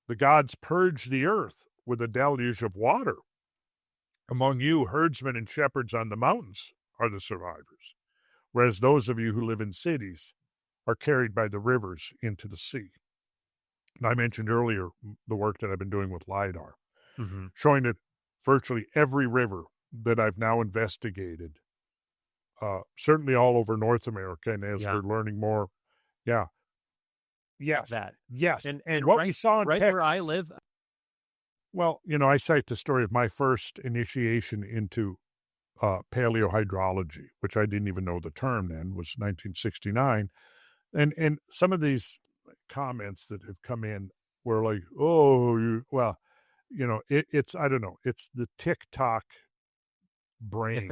the gods purged the earth with a deluge of water. Among you, herdsmen and shepherds on the mountains are the survivors, whereas those of you who live in cities are carried by the rivers into the sea. And I mentioned earlier the work that I've been doing with LIDAR, showing that virtually every river that I've now investigated, certainly all over North America, and as we're learning more, yes. And what we saw in Texas, where I live. Well, I cite the story of my first initiation into paleohydrology, which I didn't even know the term then, was 1969. And some of these comments that have come in were like, it's, I don't know, it's the TikTok brain.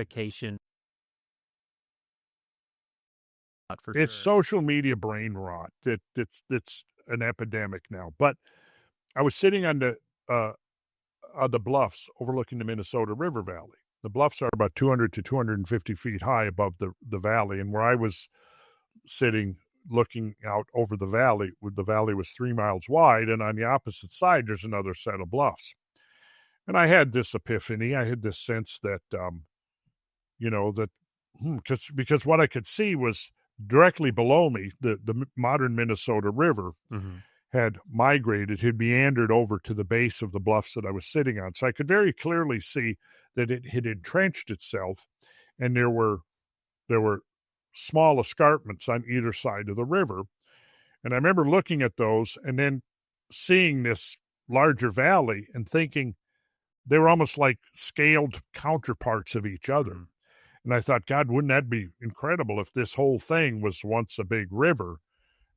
It's social media brain rot. It's an epidemic now. But I was sitting on the bluffs overlooking the Minnesota River Valley. The bluffs are about 200 to 250 feet high above the valley. And where I was sitting looking out over the valley was 3 miles wide, and on the opposite side, there's another set of bluffs. And I had this epiphany. I had this sense that, because what I could see was directly below me, the modern Minnesota River had migrated, had meandered over to the base of the bluffs that I was sitting on. So I could very clearly see that it had entrenched itself, and there were small escarpments on either side of the river. And I remember looking at those and then seeing this larger valley and thinking they were almost like scaled counterparts of each other. And I thought, God, wouldn't that be incredible if this whole thing was once a big river?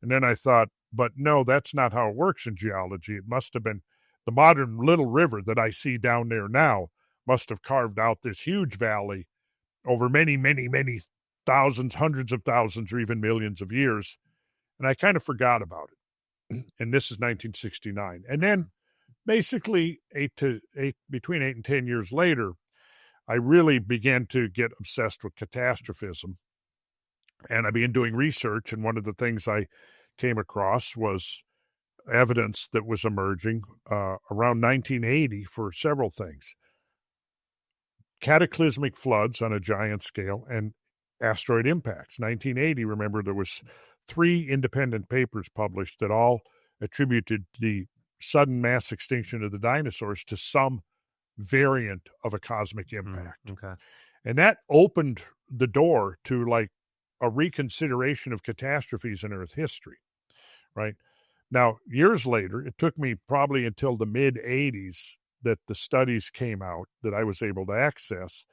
And then I thought, but no, that's not how it works in geology. It must have been the modern little river that I see down there now must have carved out this huge valley over many, many, many thousands, hundreds of thousands, or even millions of years. And I kind of forgot about it. And this is 1969. And then basically between 8 and 10 years later, I really began to get obsessed with catastrophism. And I began doing research. And one of the things I came across was evidence that was emerging around 1980 for several things. Cataclysmic floods on a giant scale and asteroid impacts. 1980, remember, there was 3 independent papers published that all attributed the sudden mass extinction of the dinosaurs to some variant of a cosmic impact. And that opened the door to like a reconsideration of catastrophes in Earth history, right? Now, years later, it took me probably until the mid-'80s that the studies came out that I was able to access,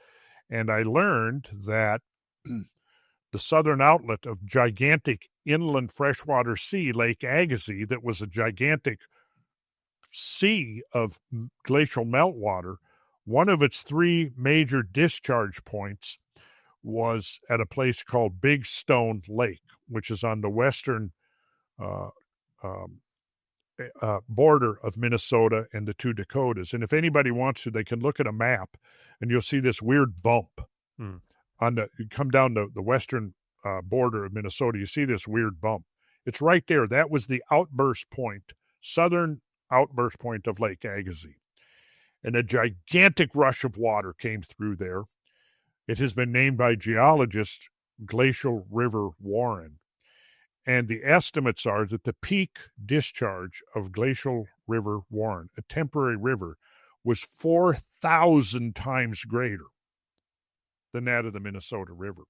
and I learned that the southern outlet of gigantic inland freshwater sea, Lake Agassiz, that was a gigantic sea of glacial meltwater, one of its 3 major discharge points was at a place called Big Stone Lake, which is on the western border of Minnesota and the 2 Dakotas. And if anybody wants to, they can look at a map and you'll see this weird bump you come down the western border of Minnesota, you see this weird bump. It's right there. That was the outburst point, southern outburst point of Lake Agassiz. And a gigantic rush of water came through there. It has been named by geologists Glacial River Warren. And the estimates are that the peak discharge of Glacial River Warren, a temporary river, was 4,000 times greater than that of the Minnesota River.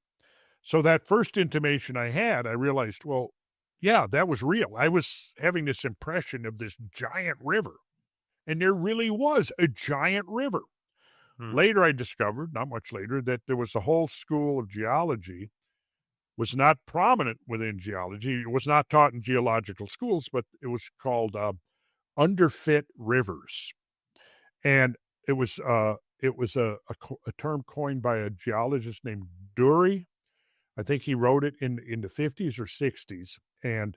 So that first intimation I had, I realized, well, yeah, that was real. I was having this impression of this giant river, and there really was a giant river. Later, I discovered, not much later, that there was a whole school of geology, was not prominent within geology. It was not taught in geological schools, but it was called underfit rivers. And it was a term coined by a geologist named Dury. I think he wrote it in the 50s or 60s. And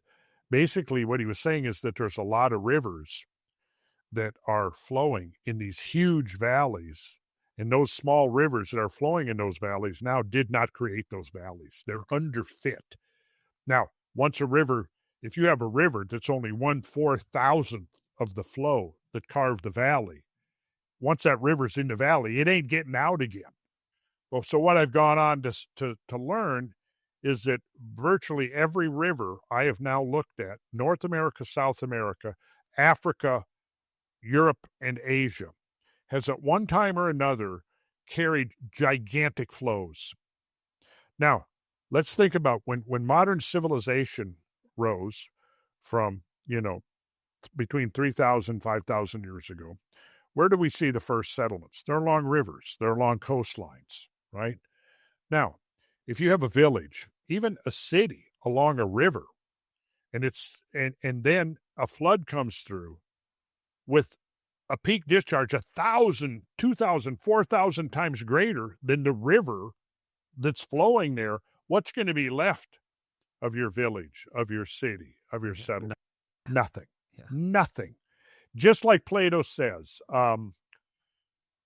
basically what he was saying is that there's a lot of rivers that are flowing in these huge valleys. And those small rivers that are flowing in those valleys now did not create those valleys. They're underfit. Now, once a river, if you have a river that's only 1/4,000th of the flow that carved the valley. Once that river's in the valley, it ain't getting out again. Well, so what I've gone on to learn is that virtually every river I have now looked at, North America, South America, Africa, Europe, and Asia, has at one time or another carried gigantic flows. Now, let's think about when modern civilization rose from, between 3,000, 5,000 years ago, where do we see the first settlements? They're along rivers. They're along coastlines, right? Now, if you have a village, even a city along a river, and then a flood comes through with a peak discharge 1,000, 2,000, 4,000 times greater than the river that's flowing there, what's going to be left of your village, of your city, of your settlement? Nothing. Yeah. Nothing. Just like Plato says,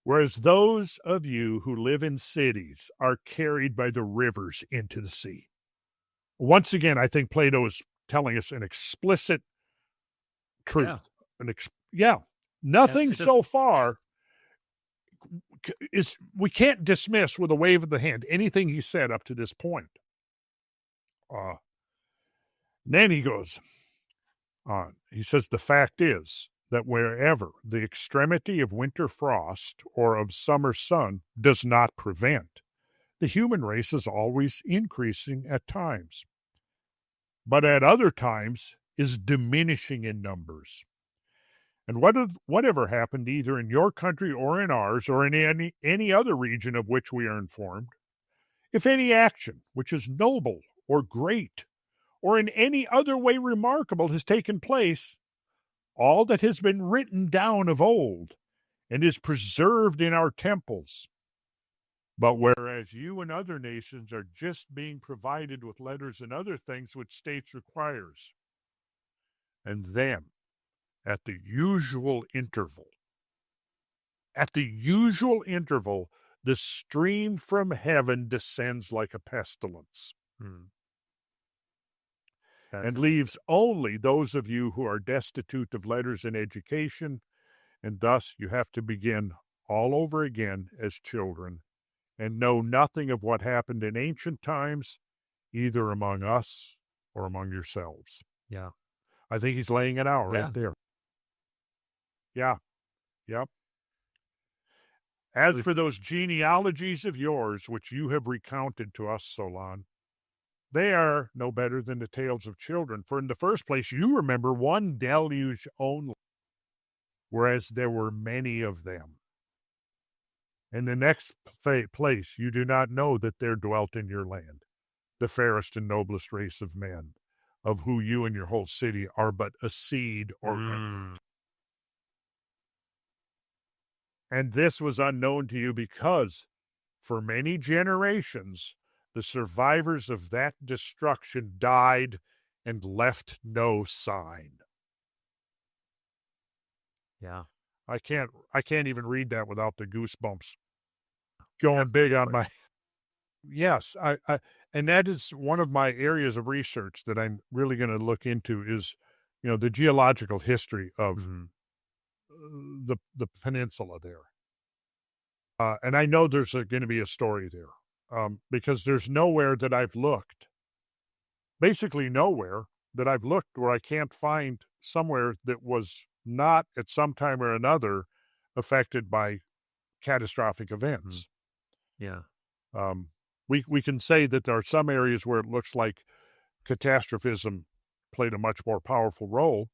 whereas those of you who live in cities are carried by the rivers into the sea. Once again, I think Plato is telling us an explicit truth. Nothing so far is, we can't dismiss with a wave of the hand anything he said up to this point. Then he goes on. He says, the fact is that wherever the extremity of winter frost or of summer sun does not prevent, the human race is always increasing at times, but at other times is diminishing in numbers. And whatever happened either in your country or in ours or in any other region of which we are informed, if any action which is noble or great or in any other way remarkable has taken place, all that has been written down of old and is preserved in our temples. But whereas you and other nations are just being provided with letters and other things which states requires, and then at the usual interval, the stream from heaven descends like a pestilence. And leaves only those of you who are destitute of letters and education, and thus you have to begin all over again as children and know nothing of what happened in ancient times, either among us or among yourselves. Yeah. I think he's laying it out right there. Yeah. Yep. As for those genealogies of yours, which you have recounted to us, Solon, they are no better than the tales of children. For in the first place, you remember one deluge only, whereas there were many of them. In the next place, you do not know that there dwelt in your land the fairest and noblest race of men, of who you and your whole city are but a seed or remnant. And this was unknown to you because for many generations the survivors of that destruction died and left no sign. Yeah. I can't even read that without the goosebumps going big on my. Yes, I and that is one of my areas of research that I'm really going to look into is, the geological history of the peninsula there. And I know there's going to be a story there because there's nowhere that I've looked, basically nowhere that I've looked where I can't find somewhere that was not at some time or another affected by catastrophic events. Yeah. We can say that there are some areas where it looks like catastrophism played a much more powerful role.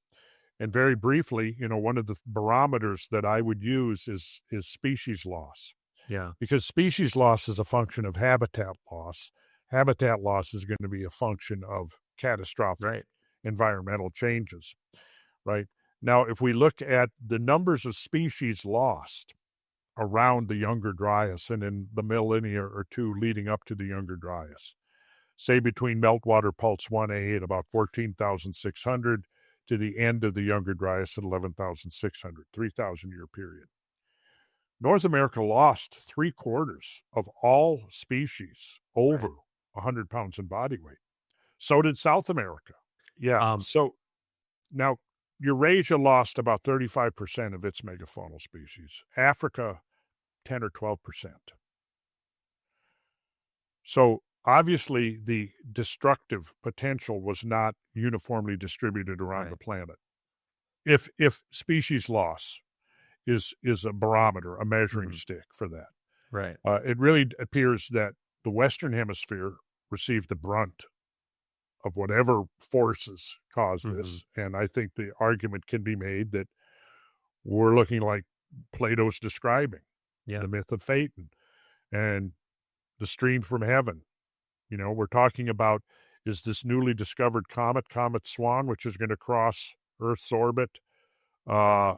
And very briefly, one of the barometers that I would use is species loss. Yeah. Because species loss is a function of habitat loss. Habitat loss is going to be a function of catastrophic environmental changes, right? Now, if we look at the numbers of species lost around the Younger Dryas and in the millennia or two leading up to the Younger Dryas, say between meltwater pulse 1A at about 14,600 to the end of the Younger Dryas at 11,600, 3,000-year period. North America lost 3/4 of all species over 100 pounds in body weight. So did South America. Yeah. So now Eurasia lost about 35% of its megafaunal species. Africa, 10 or 12%. So obviously the destructive potential was not uniformly distributed around the planet. If species loss is a barometer, a measuring stick for that. Right. It really appears that the Western Hemisphere received the brunt of whatever forces caused this. And I think the argument can be made that we're looking like Plato's describing, the myth of Phaeton and the stream from heaven. You know, we're talking about, is this newly discovered comet Swan, which is going to cross Earth's orbit, coming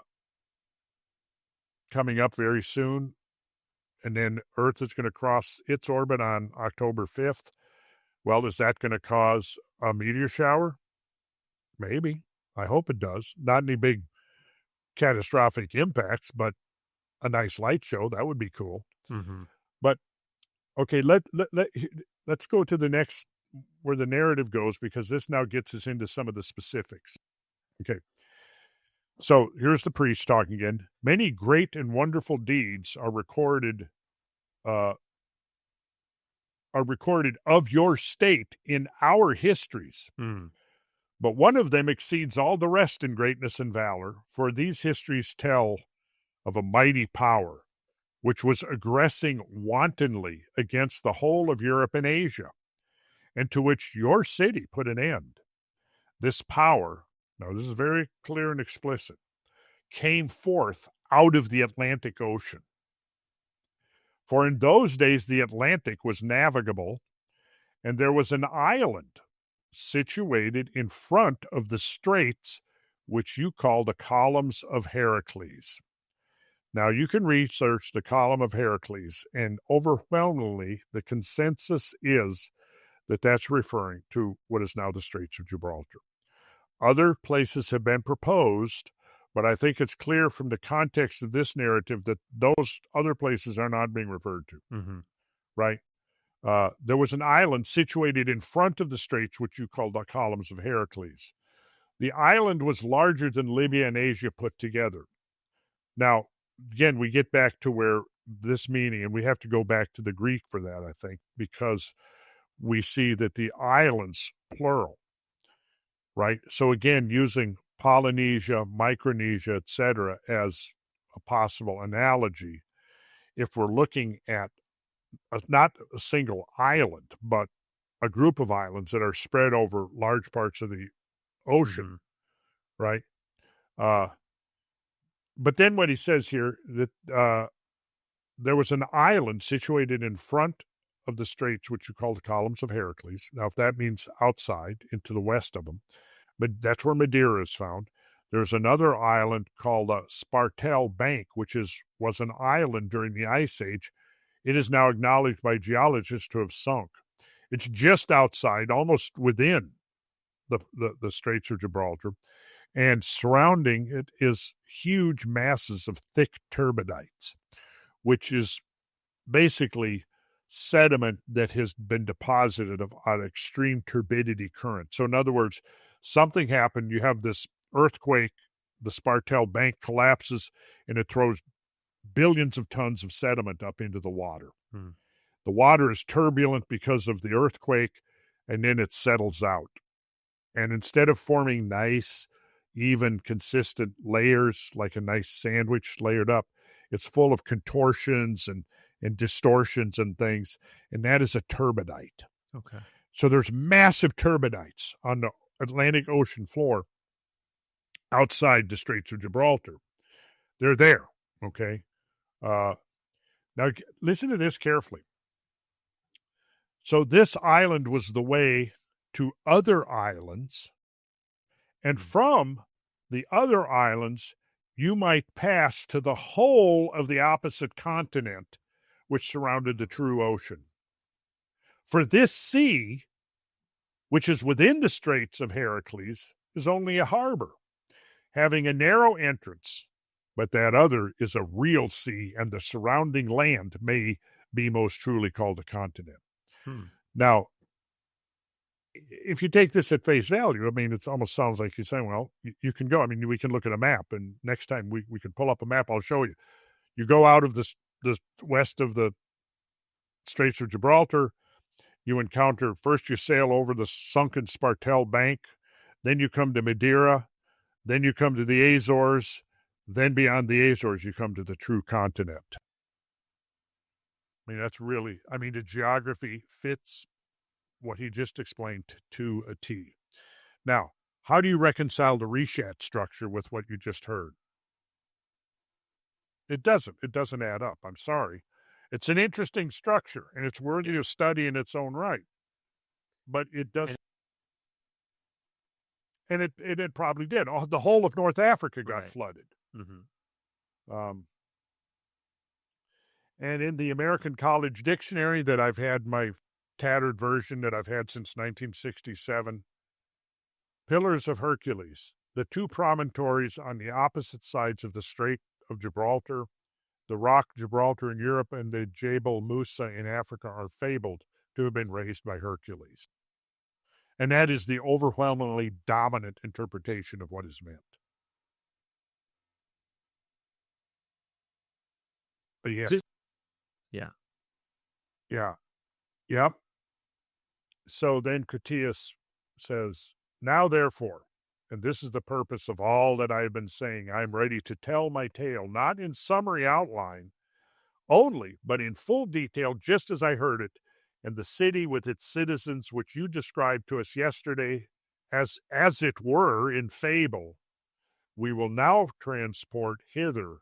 up very soon, and then Earth is going to cross its orbit on October 5th. Well, is that going to cause a meteor shower? Maybe. I hope it does. Not any big catastrophic impacts, but a nice light show. That would be cool. But, okay, let's go to the next, where the narrative goes, because this now gets us into some of the specifics. Okay. So here's the priest talking again. Many great and wonderful deeds are recorded of your state in our histories. But one of them exceeds all the rest in greatness and valor, for these histories tell of a mighty power, which was aggressing wantonly against the whole of Europe and Asia, and to which your city put an end. This power, now this is very clear and explicit, came forth out of the Atlantic Ocean. For in those days the Atlantic was navigable, and there was an island situated in front of the straits, which you call the columns of Heracles. Now, you can research the column of Heracles, and overwhelmingly the consensus is that that's referring to what is now the Straits of Gibraltar. Other places have been proposed, but I think it's clear from the context of this narrative that those other places are not being referred to, right? There was an island situated in front of the straits, which you call the columns of Heracles. The island was larger than Libya and Asia put together. Now, again, we get back to where this meaning, and we have to go back to the Greek for that, I think, because we see that the islands, plural, right? So again, using Polynesia, Micronesia, etc., as a possible analogy, if we're looking at not a single island, but a group of islands that are spread over large parts of the ocean, right? But then what he says here, that there was an island situated in front of the straits, which you call the columns of Heracles. Now, if that means outside, into the west of them, but that's where Madeira is found. There's another island called Spartel Bank, which was an island during the Ice Age. It is now acknowledged by geologists to have sunk. It's just outside, almost within the Straits of Gibraltar, and surrounding it is huge masses of thick turbidites, which is basically sediment that has been deposited on extreme turbidity current. So in other words, something happened, you have this earthquake, the Spartel Bank collapses, and it throws billions of tons of sediment up into the water. The water is turbulent because of the earthquake, and then it settles out. And instead of forming nice, even, consistent layers, like a nice sandwich layered up, it's full of contortions and distortions and things, and that is a turbidite. Okay. So there's massive turbidites on the Atlantic Ocean floor outside the Straits of Gibraltar. They're there, okay? Now, listen to this carefully. So this island was the way to other islands, and from the other islands, you might pass to the whole of the opposite continent, which surrounded the true ocean. For this sea, which is within the Straits of Heracles, is only a harbor, having a narrow entrance, but that other is a real sea, and the surrounding land may be most truly called a continent. Now, if you take this at face value, I mean, it almost sounds like you're saying, well, you can go. I mean, we can look at a map, and next time we can pull up a map, I'll show you. You go out of the west of the Straits of Gibraltar, you encounter, first you sail over the sunken Spartel Bank, then you come to Madeira, then you come to the Azores, then beyond the Azores, you come to the true continent. I mean, that's really, I mean, the geography fits what he just explained to a T. Now, how do you reconcile the Reshat structure with what you just heard? It doesn't add up. I'm sorry. It's an interesting structure, and it's worthy of study in its own right. But it doesn't. And it probably did. The whole of North Africa got flooded. Mm-hmm. And in the American College Dictionary that I've had, my tattered version that I've had since 1967, Pillars of Hercules, the two promontories on the opposite sides of the Strait of Gibraltar, the Rock Gibraltar in Europe, and the Jebel Musa in Africa are fabled to have been raised by Hercules. And that is the overwhelmingly dominant interpretation of what is meant. But yeah. Yeah. Yep. So then Critias says, now therefore, and this is the purpose of all that I have been saying, I am ready to tell my tale, not in summary outline only, but in full detail, just as I heard it, and the city with its citizens, which you described to us yesterday, as it were in fable, we will now transport hither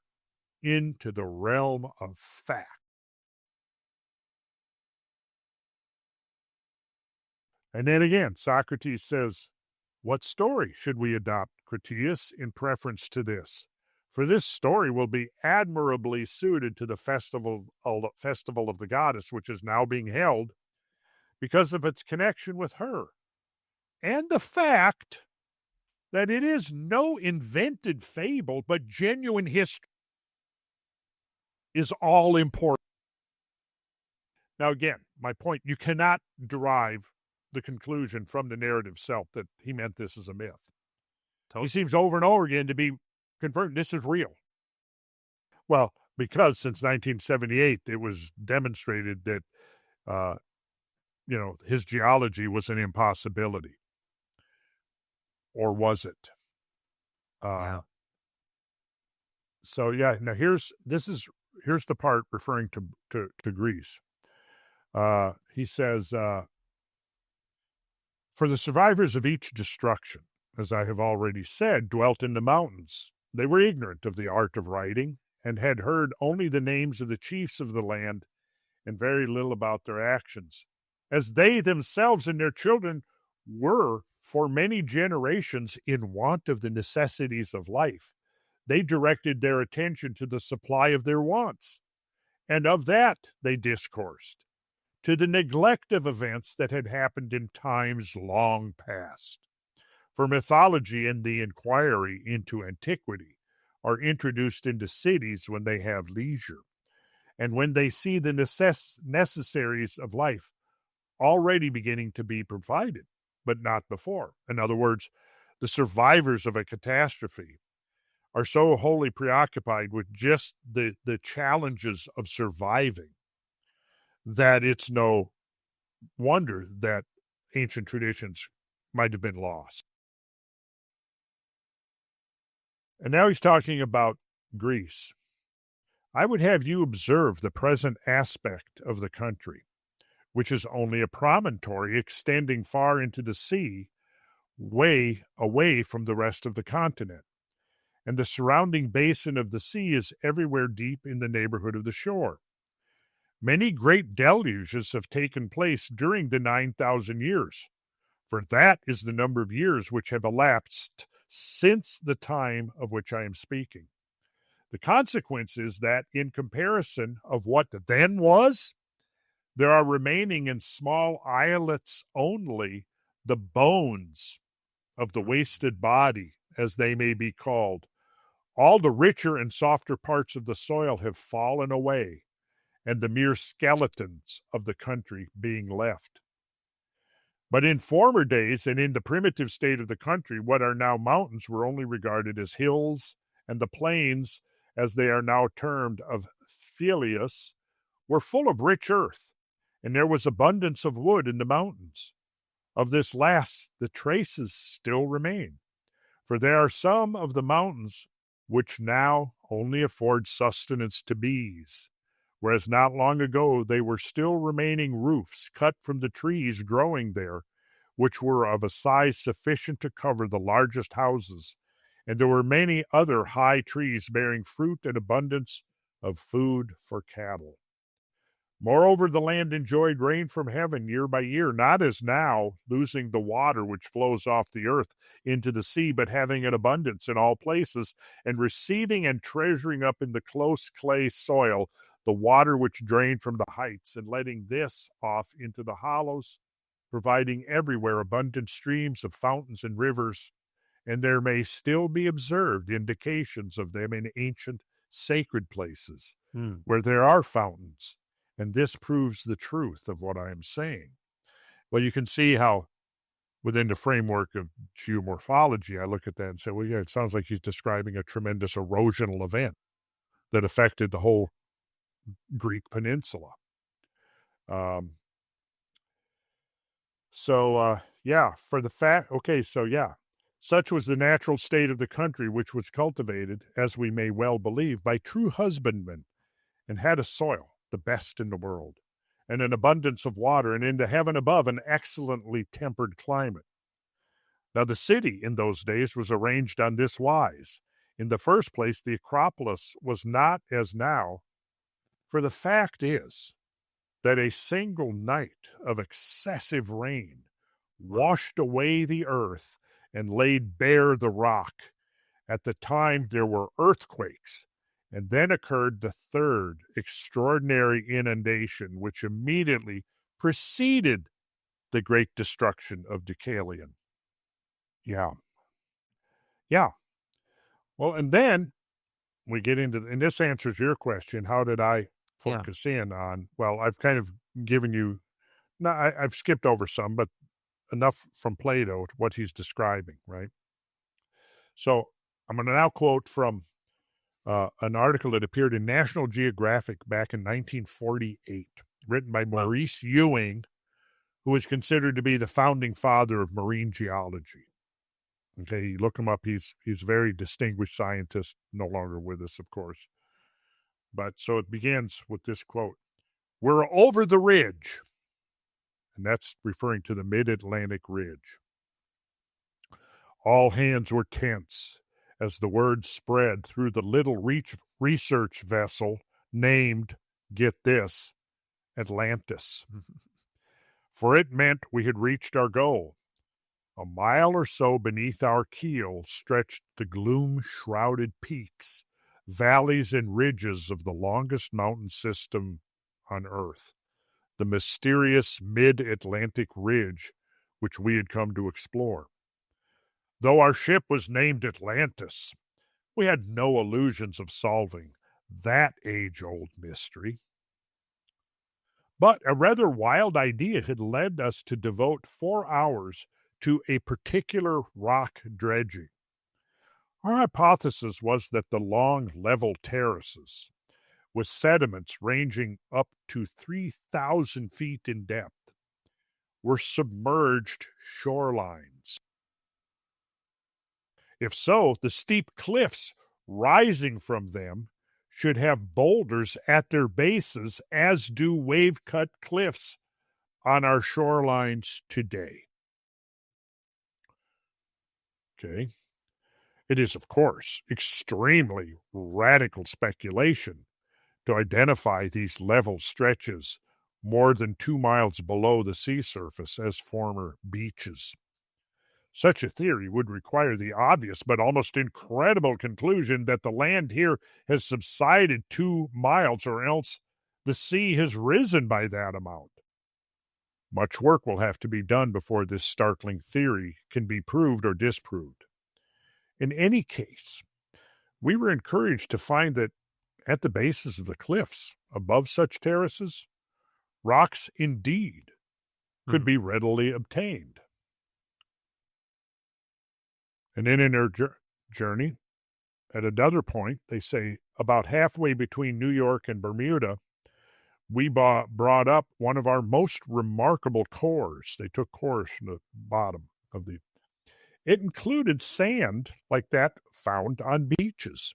into the realm of fact. And then again, Socrates says, what story should we adopt, Critias, in preference to this? For this story will be admirably suited to the festival of the goddess, which is now being held, because of its connection with her, and the fact that it is no invented fable, but genuine history is all important. Now, again, my point, you cannot derive the conclusion from the narrative self that he meant this as a myth. He seems over and over again to be confirmed this is real. Well, because since 1978, it was demonstrated that, his geology was an impossibility. Or was it? Yeah. So, yeah, now here's the part referring to Greece. He says, for the survivors of each destruction, as I have already said, dwelt in the mountains. They were ignorant of the art of writing and had heard only the names of the chiefs of the land and very little about their actions. As they themselves and their children were for many generations in want of the necessities of life, they directed their attention to the supply of their wants, and of that they discoursed, to the neglect of events that had happened in times long past. For mythology and the inquiry into antiquity are introduced into cities when they have leisure, and when they see the necessaries of life already beginning to be provided, but not before. In other words, the survivors of a catastrophe are so wholly preoccupied with just the challenges of surviving that it's no wonder that ancient traditions might have been lost. And now he's talking about Greece. I would have you observe the present aspect of the country, which is only a promontory extending far into the sea, way away from the rest of the continent. And the surrounding basin of the sea is everywhere deep in the neighborhood of the shore. Many great deluges have taken place during the 9,000 years, for that is the number of years which have elapsed since the time of which I am speaking. The consequence is that, in comparison of what then was, there are remaining in small islets only the bones of the wasted body, as they may be called. All the richer and softer parts of the soil have fallen away, and the mere skeletons of the country being left. But in former days and in the primitive state of the country, what are now mountains were only regarded as hills, and the plains, as they are now termed, of Philius, were full of rich earth, and there was abundance of wood in the mountains. Of this last, the traces still remain, for there are some of the mountains which now only afford sustenance to bees, whereas not long ago they were still remaining roofs cut from the trees growing there, which were of a size sufficient to cover the largest houses, and there were many other high trees bearing fruit and abundance of food for cattle. Moreover, the land enjoyed rain from heaven year by year, not as now, losing the water which flows off the earth into the sea, but having an abundance in all places, and receiving and treasuring up in the close clay soil the water which drained from the heights, and letting this off into the hollows, providing everywhere abundant streams of fountains and rivers, and there may still be observed indications of them in ancient sacred places where there are fountains. And this proves the truth of what I am saying. Well, you can see how within the framework of geomorphology, I look at that and say, well, yeah, it sounds like he's describing a tremendous erosional event that affected the whole Greek peninsula. Such was the natural state of the country, which was cultivated, as we may well believe, by true husbandmen, and had a soil, the best in the world, and an abundance of water, and into heaven above an excellently tempered climate. Now the city in those days was arranged on this wise. In the first place, the Acropolis was not as now, for the fact is that a single night of excessive rain washed away the earth and laid bare the rock. At the time there were earthquakes, and then occurred the third extraordinary inundation, which immediately preceded the great destruction of Deucalion. Yeah. Well, and then we get into, and this answers your question, how did I focus in on, well, I've kind of given you, I've skipped over some, but enough from Plato, what he's describing, right? So I'm going to now quote from an article that appeared in National Geographic back in 1948, written by Maurice Ewing, who is considered to be the founding father of marine geology. Okay, you look him up. He's a very distinguished scientist, no longer with us, of course. But so it begins with this quote: "We're over the ridge," and that's referring to the mid-Atlantic ridge. All hands were tense as the word spread through the little research vessel named, get this, Atlantis. For it meant we had reached our goal. A mile or so beneath our keel stretched the gloom-shrouded peaks, valleys, and ridges of the longest mountain system on Earth, the mysterious mid-Atlantic ridge which we had come to explore. Though our ship was named Atlantis, we had no illusions of solving that age-old mystery. But a rather wild idea had led us to devote 4 hours to a particular rock dredging. Our hypothesis was that the long level terraces, with sediments ranging up to 3,000 feet in depth, were submerged shorelines. If so, the steep cliffs rising from them should have boulders at their bases, as do wave-cut cliffs on our shorelines today. Okay. It is, of course, extremely radical speculation to identify these level stretches more than 2 miles below the sea surface as former beaches. Such a theory would require the obvious but almost incredible conclusion that the land here has subsided 2 miles, or else the sea has risen by that amount. Much work will have to be done before this startling theory can be proved or disproved. In any case, we were encouraged to find that at the bases of the cliffs above such terraces, rocks indeed could be readily obtained. And then in their journey, at another point, they say about halfway between New York and Bermuda, we brought up one of our most remarkable cores. They took cores from the bottom of the... It included sand like that found on beaches.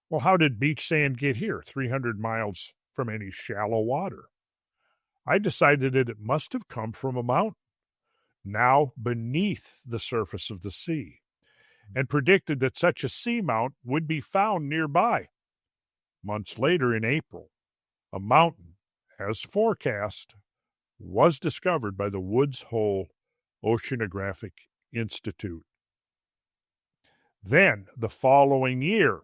Well, how did beach sand get here, 300 miles from any shallow water? I decided that it must have come from a mountain, now beneath the surface of the sea, and predicted that such a seamount would be found nearby. Months later, in April, a mountain, as forecast, was discovered by the Woods Hole Oceanographic Institute. Then, the following year,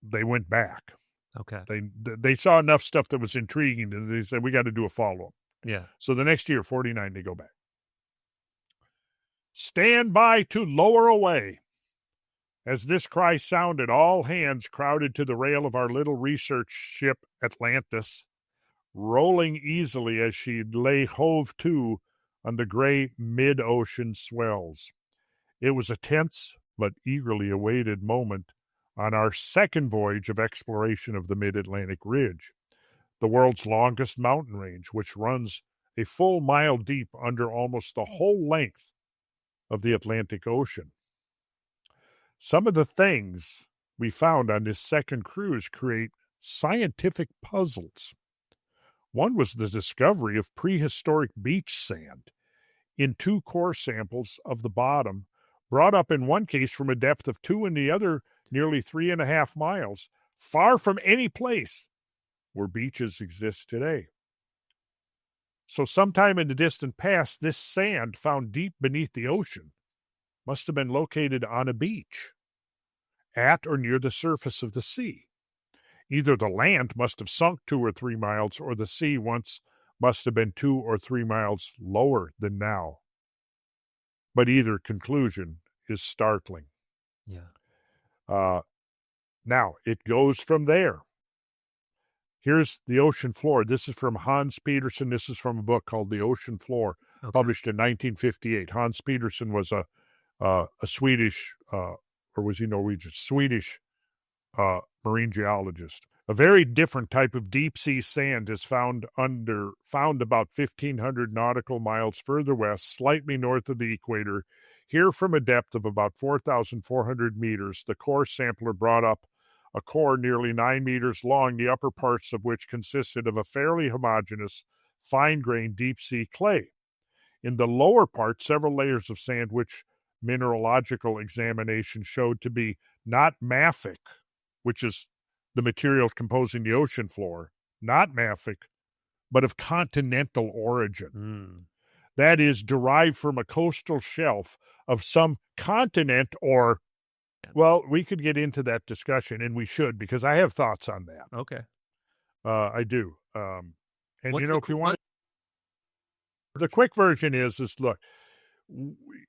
they went back. Okay. They saw enough stuff that was intriguing that they said, we got to do a follow-up. Yeah. So the next year, 49, they go back. Stand by to lower away. As this cry sounded, all hands crowded to the rail of our little research ship, Atlantis, rolling easily as she lay hove to on the gray mid-ocean swells. It was a tense but eagerly awaited moment on our second voyage of exploration of the mid-Atlantic ridge, the world's longest mountain range, which runs a full mile deep under almost the whole length of the Atlantic Ocean. Some of the things we found on this second cruise create scientific puzzles. One was the discovery of prehistoric beach sand in 2 core samples of the bottom, brought up in one case from a depth of 2 and the other nearly 3.5 miles, far from any place where beaches exist today. So sometime in the distant past, this sand found deep beneath the ocean must have been located on a beach, at or near the surface of the sea. Either the land must have sunk 2 or 3 miles, or the sea once must have been 2 or 3 miles lower than now. But either conclusion is startling. Yeah. Now, it goes from there. Here's the ocean floor. This is from Hans Petersen. This is from a book called The Ocean Floor, published in 1958. Hans Petersen was a Swedish, or was he Norwegian? Swedish marine geologist. A very different type of deep-sea sand is found about 1,500 nautical miles further west, slightly north of the equator. Here, from a depth of about 4,400 meters, the core sampler brought up a core nearly 9 meters long, the upper parts of which consisted of a fairly homogeneous, fine-grained deep-sea clay. In the lower part, several layers of sand, which mineralogical examination showed to be not mafic, which is the material composing the ocean floor, not mafic, but of continental origin. That is, derived from a coastal shelf of some continent or, well, we could get into that discussion, and we should, because I have thoughts on that. Okay. I do. And, What's if you want, the quick version is look,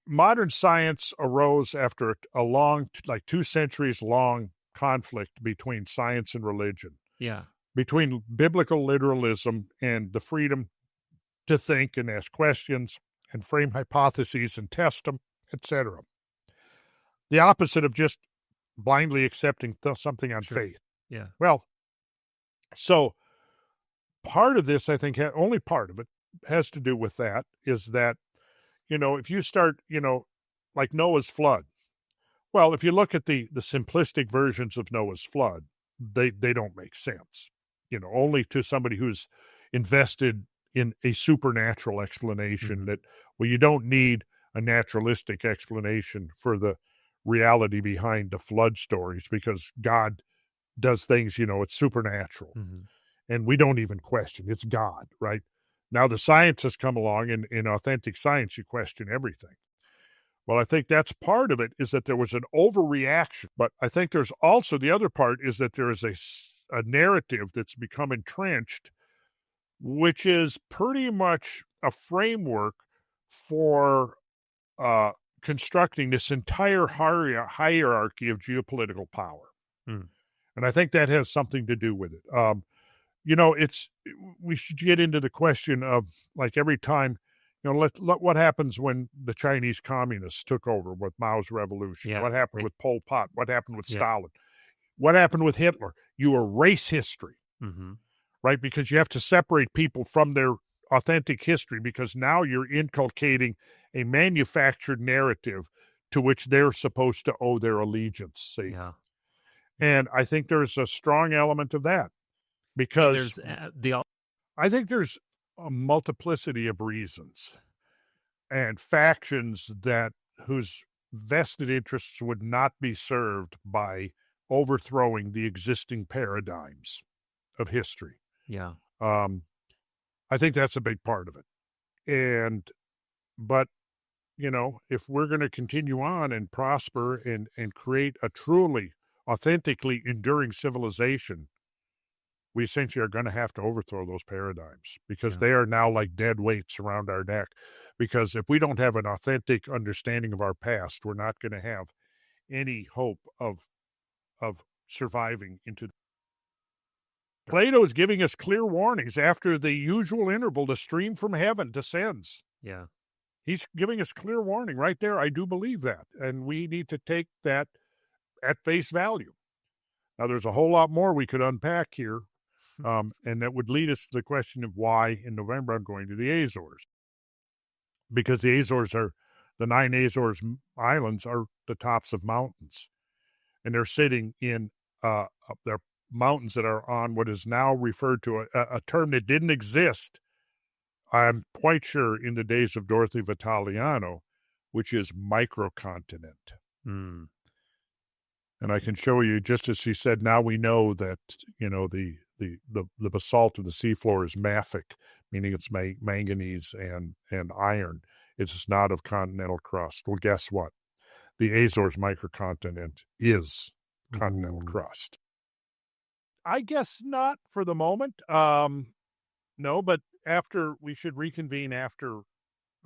modern science arose after a long, like 2 centuries long conflict between science and religion. Yeah. Between biblical literalism and the freedom to think and ask questions and frame hypotheses and test them, etc. The opposite of just blindly accepting something on faith. Yeah. Well, so part of this, I think, only part of it has to do with that, is that, if you start, like Noah's flood. Well, if you look at the simplistic versions of Noah's flood, they don't make sense. Only to somebody who's invested in a supernatural explanation that, well, you don't need a naturalistic explanation for the reality behind the flood stories, because God does things, it's supernatural. And we don't even question. It's God, right? Now the science has come along, and in authentic science, you question everything. Well, I think that's part of it, is that there was an overreaction. But I think there's also the other part, is that there is a narrative that's become entrenched, which is pretty much a framework for constructing this entire hierarchy of geopolitical power. And I think that has something to do with it. we should get into the question of, like, every time, what happens when the Chinese communists took over with Mao's revolution? Yeah, what happened right. with Pol Pot? What happened with Yeah. Stalin? What happened with Hitler? You erase history, right? Because you have to separate people from their authentic history, because now you're inculcating a manufactured narrative to which they're supposed to owe their allegiance. See? Yeah. And I think there's a strong element of that, because I think there's a multiplicity of reasons and factions whose vested interests would not be served by overthrowing the existing paradigms of history. Yeah. I think that's a big part of it. But if we're going to continue on and prosper and create a truly, authentically enduring civilization, we essentially are going to have to overthrow those paradigms, because they are now like dead weights around our neck. Because if we don't have an authentic understanding of our past, we're not going to have any hope of surviving into. Plato is giving us clear warnings after the usual interval. The stream from heaven descends. Yeah. He's giving us clear warning right there. I do believe that. And we need to take that at face value. Now, there's a whole lot more we could unpack here. And that would lead us to the question of why in November I'm going to the Azores. Because the 9 Azores Islands are the tops of mountains. And they're sitting in, they're mountains that are on what is now referred to a term that didn't exist, I'm quite sure, in the days of Dorothy Vitaliano, which is microcontinent. And I can show you, just as she said, now we know that, the basalt of the seafloor is mafic, meaning it's manganese and iron. It's not of continental crust. Well, guess what? The Azores microcontinent is continental crust. I guess not for the moment. No, but we should reconvene after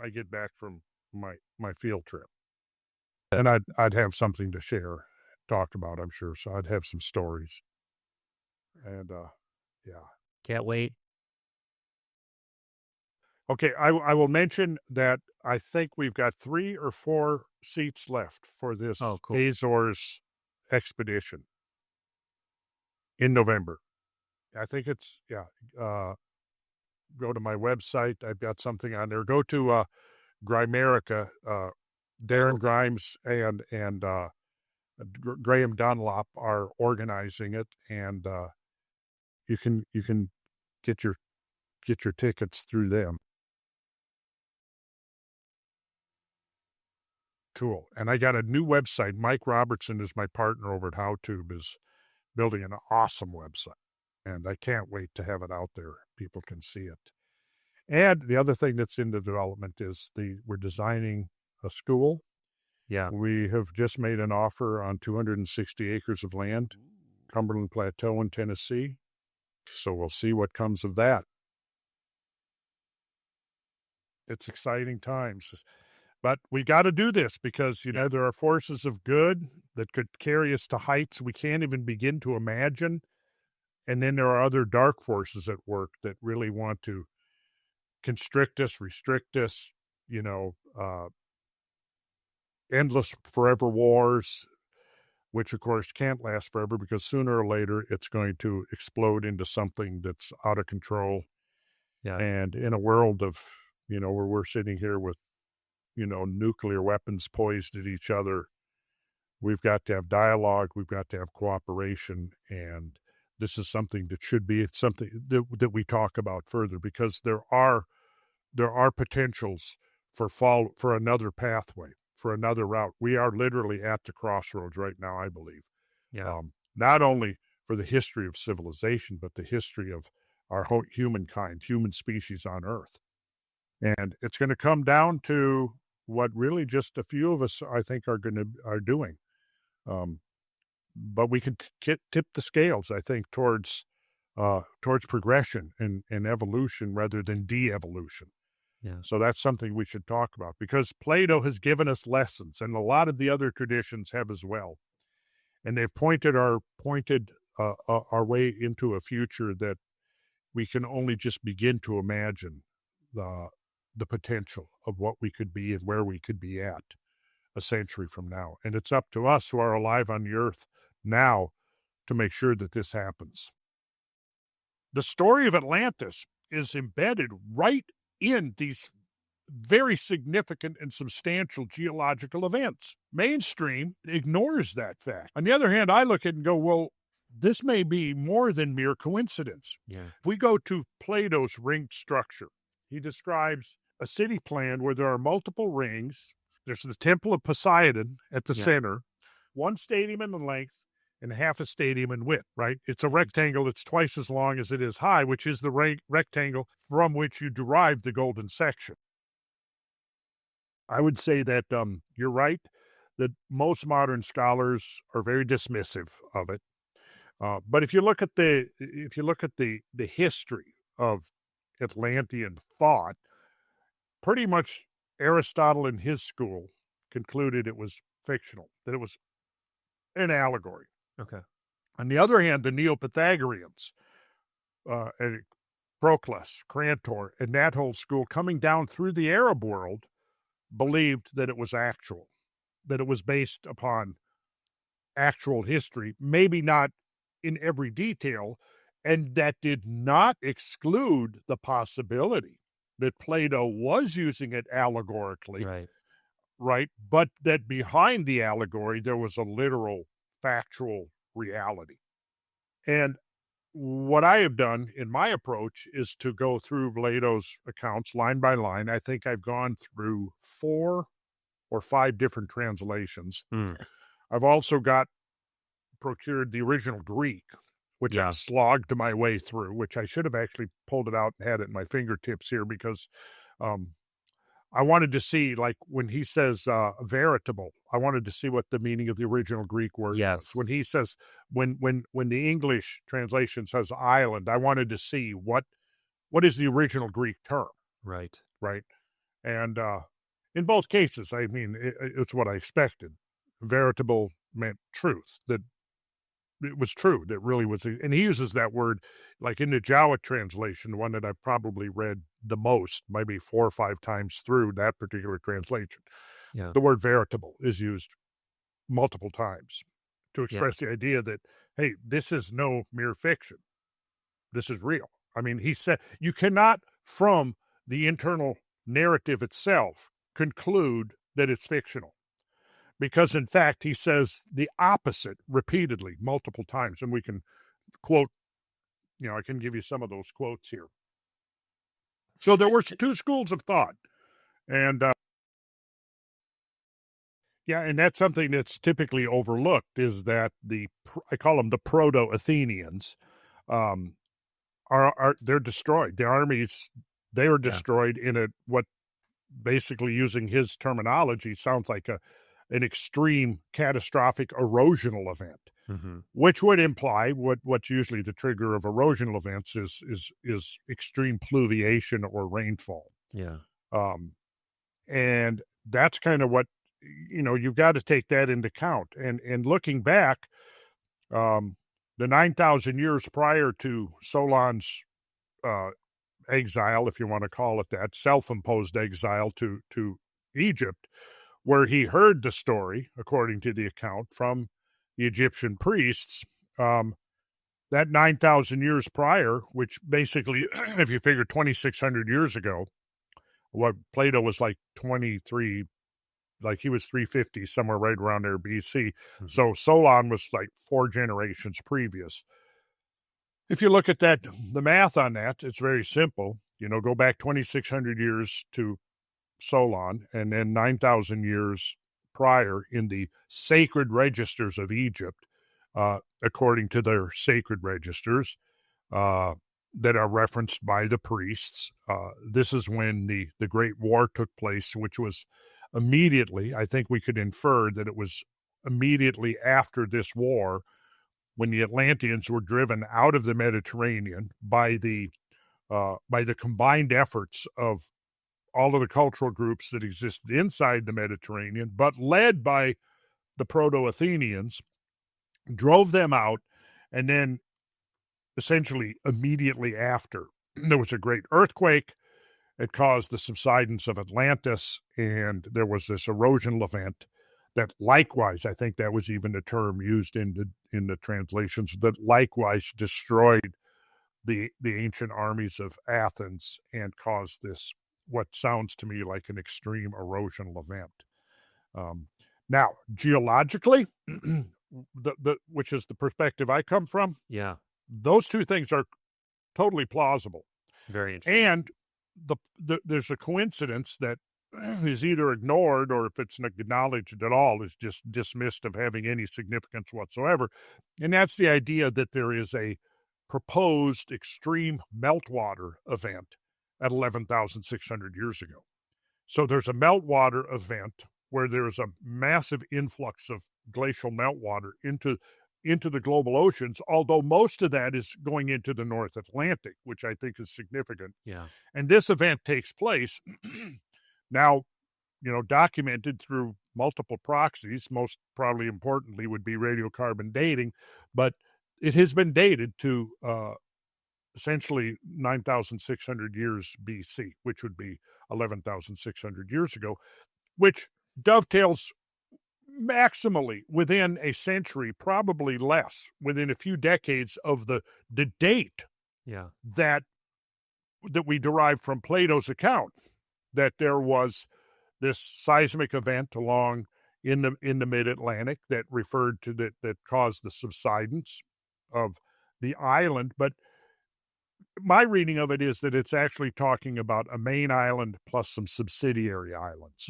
I get back from my field trip. And I'd have something to share, talk about, I'm sure. So I'd have some stories. And yeah. Can't wait. Okay, I will mention that I think we've got 3 or 4 seats left for this Azores expedition in November. I think it's, go to my website. I've got something on there. Go to Grimerica. Darren Grimes and Graham Dunlop are organizing it, and you can get your tickets through them. Cool. And I got a new website. Mike Robertson is my partner over at HowTube, is building an awesome website, and I can't wait to have it out there. People can see it. And the other thing that's in the development is we're designing a school. Yeah. We have just made an offer on 260 acres of land, Cumberland Plateau in Tennessee. So we'll see what comes of that. It's exciting times. But we got to do this because, there are forces of good that could carry us to heights we can't even begin to imagine. And then there are other dark forces at work that really want to constrict us, restrict us, endless forever wars, which of course can't last forever, because sooner or later it's going to explode into something that's out of control. Yeah. And in a world of, where we're sitting here with, nuclear weapons poised at each other, we've got to have dialogue, we've got to have cooperation, and this is something that should be something that we talk about further, because there are potentials for another pathway, for another route. We are literally at the crossroads right now, I believe. Yeah. Not only for the history of civilization, but the history of our human species on Earth. And it's going to come down to what really just a few of us, I think, are doing. But we can tip the scales, I think, towards progression and evolution rather than de-evolution. Yeah. So that's something we should talk about, because Plato has given us lessons, and a lot of the other traditions have as well. And they've pointed our way into a future that we can only just begin to imagine the potential of what we could be and where we could be at a century from now. And it's up to us who are alive on the earth now to make sure that this happens. The story of Atlantis is embedded right in these very significant and substantial geological events. Mainstream ignores that fact. On the other hand, I look at it and go, well, this may be more than mere coincidence. Yeah. If we go to Plato's ringed structure, he describes a city plan where there are multiple rings. There's the Temple of Poseidon at the center, one stadium in length and half a stadium in width, right? It's a rectangle that's twice as long as it is high, which is the rectangle from which you derive the golden section. I would say that you're right, that most modern scholars are very dismissive of it. But if you look at the history of Atlantean thought, pretty much Aristotle and his school concluded it was fictional, that it was an allegory. Okay. On the other hand, the Neo-Pythagoreans, and Proclus, Crantor, and that whole school coming down through the Arab world believed that it was actual, that it was based upon actual history, maybe not in every detail, and that did not exclude the possibility that Plato was using it allegorically, right? But that behind the allegory, there was a literal, factual reality. And what I have done in my approach is to go through Plato's accounts line by line. I think I've gone through 4 or 5 different translations. I've also procured the original Greek, which I slogged my way through, which I should have actually pulled it out and had it in my fingertips here, because I wanted to see, like, when he says veritable, I wanted to see what the meaning of the original Greek word was. When he says, when the English translation says island, I wanted to see what is the original Greek term. Right. And in both cases, I mean, it's what I expected. Veritable meant truth, that it was true, that really was. And he uses that word, like in the Jawa translation, the one that I've probably read the most, maybe 4 or 5 times through that particular translation. The word veritable is used multiple times to express the idea that, hey, this is no mere fiction. This is real. I mean, he said, you cannot, from the internal narrative itself, conclude that it's fictional. Because, in fact, he says the opposite repeatedly, multiple times. And we can quote, I can give you some of those quotes here. So there were 2 schools of thought. And, and that's something that's typically overlooked, is that I call them the proto-Athenians, they're destroyed. The armies, they are destroyed in what basically, using his terminology, sounds like an extreme catastrophic erosional event, which would imply what's usually the trigger of erosional events is extreme pluviation or rainfall. And that's kind of what, you've got to take that into account. And looking back, the 9,000 years prior to Solon's exile, if you want to call it that, self-imposed exile to Egypt, where he heard the story, according to the account, from the Egyptian priests, that 9,000 years prior, which basically, if you figure 2,600 years ago, what Plato was like 23, like he was 350, somewhere right around there, BC. So Solon was like 4 generations previous. If you look at that, the math on that, it's very simple. Go back 2,600 years to Solon, and then 9,000 years prior in the sacred registers of Egypt, according to their sacred registers that are referenced by the priests. This is when the Great War took place, which was immediately, I think we could infer that it was immediately after this war, when the Atlanteans were driven out of the Mediterranean by the combined efforts of all of the cultural groups that existed inside the Mediterranean, but led by the proto-Athenians, drove them out, and then essentially immediately after. There was a great earthquake. It caused the subsidence of Atlantis, and there was this erosional event that likewise, I think that was even a term used in the translations, that likewise destroyed the ancient armies of Athens and caused this, what sounds to me like an extreme erosional event. Now, geologically, which is the perspective I come from, Yeah. those two things are totally plausible. Very interesting. And there's a coincidence that is either ignored, or if it's acknowledged at all, is just dismissed of having any significance whatsoever. And that's the idea that there is a proposed extreme meltwater event at 11,600 years ago. So there's a meltwater event where there's a massive influx of glacial meltwater into the global oceans, although most of that is going into the North Atlantic, which I think is significant. Yeah. And this event takes place now, documented through multiple proxies. Most probably importantly would be radiocarbon dating, but it has been dated to essentially 9,600 years BC, which would be 11,600 years ago, which dovetails maximally within a century, probably less, within a few decades of the date that we derived from Plato's account, that there was this seismic event along in the mid-Atlantic that referred to that caused the subsidence of the island. But my reading of it is that it's actually talking about a main island plus some subsidiary islands.